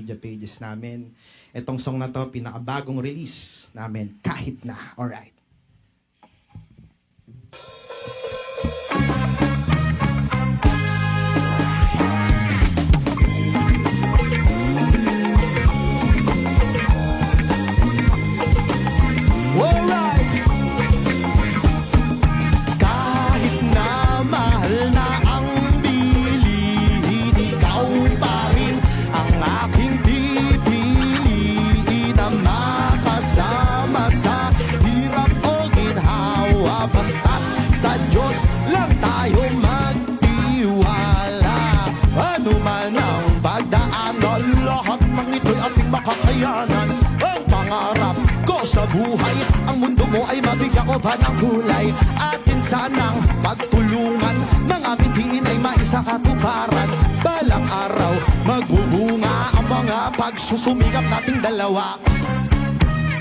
media pages namin. Itong song na to, pinakabagong release namin, Kahit Na. Alright. Makakayanan ang pangarap ko sa buhay. Ang mundo mo ay mabigyan ko ba ng kulay? Atin sanang pagtulungan, mga mitiin ay maisakatuparan. Balang araw magbubunga ang mga pagsusumikap nating dalawa.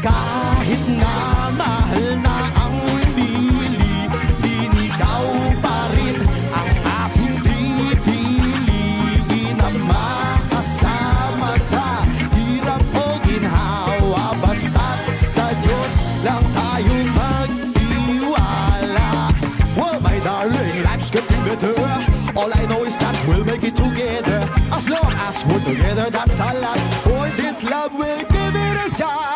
Kahit na mahal na ang bilihin, ikaw pa rin ang aking pipiliin na makasama sa hirap o ginhawa. Basta't sa Diyos lang tayo magtiwala. Oh my darling, life's getting better. All I know is that we'll make it together. As long as we're together, that's a lot. For this love, we'll give it a shot.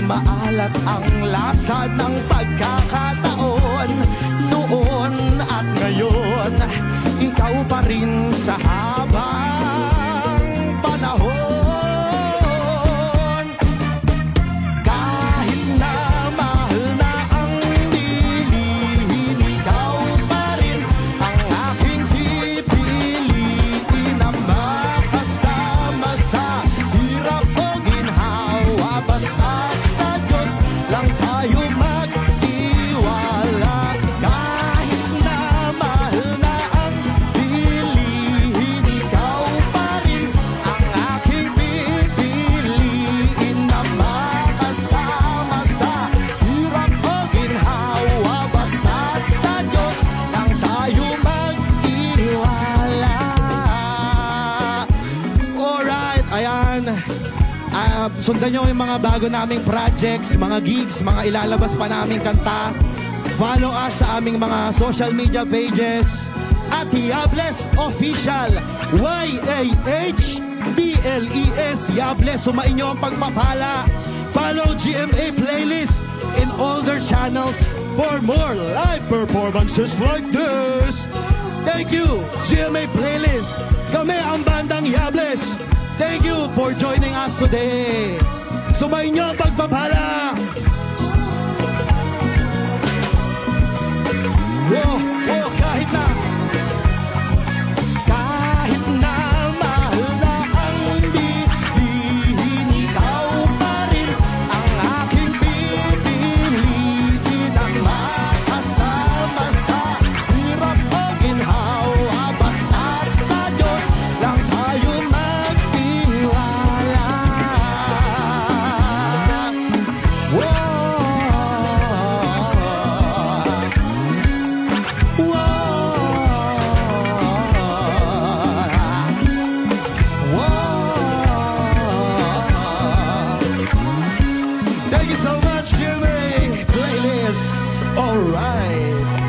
Maalat ang lasa ng pagkakataon noon at ngayon, ikaw pa rin sa habang panahon. Kahit na mahal na ang bilihin, ikaw pa rin ang aking pipiliin na makasama sa hirap o ginhawa. Basta lang tayo magtiwala. Kahit na mahal na ang bilihin, ikaw pa rin ang aking pipiliin na makasama sa hirap o ginhawa. Basta't sa Diyos lang tayo magtiwala. Alright, ayan. Sundan nyo yung mga bago naming projects, mga gigs, mga ilalabas pa naming kanta. Follow us sa aming mga social media pages at Yables Official, YAHBLES Yables. Sumain nyo ang pagpapala. Follow GMA Playlist in all their channels for more live performances like this. Thank you, GMA Playlist. Kami ang bandang Yables. Thank you for joining us today. Sumayin niyo ang pagpapala. Kahit na mahal na ang bilihin, ikaw pa rin ang aking pipiliin na makasama sa hirap o ginhawa. Basta't sa Diyos lang tayo magtiwala. Thank you so much, Jimmy Playlist. All right.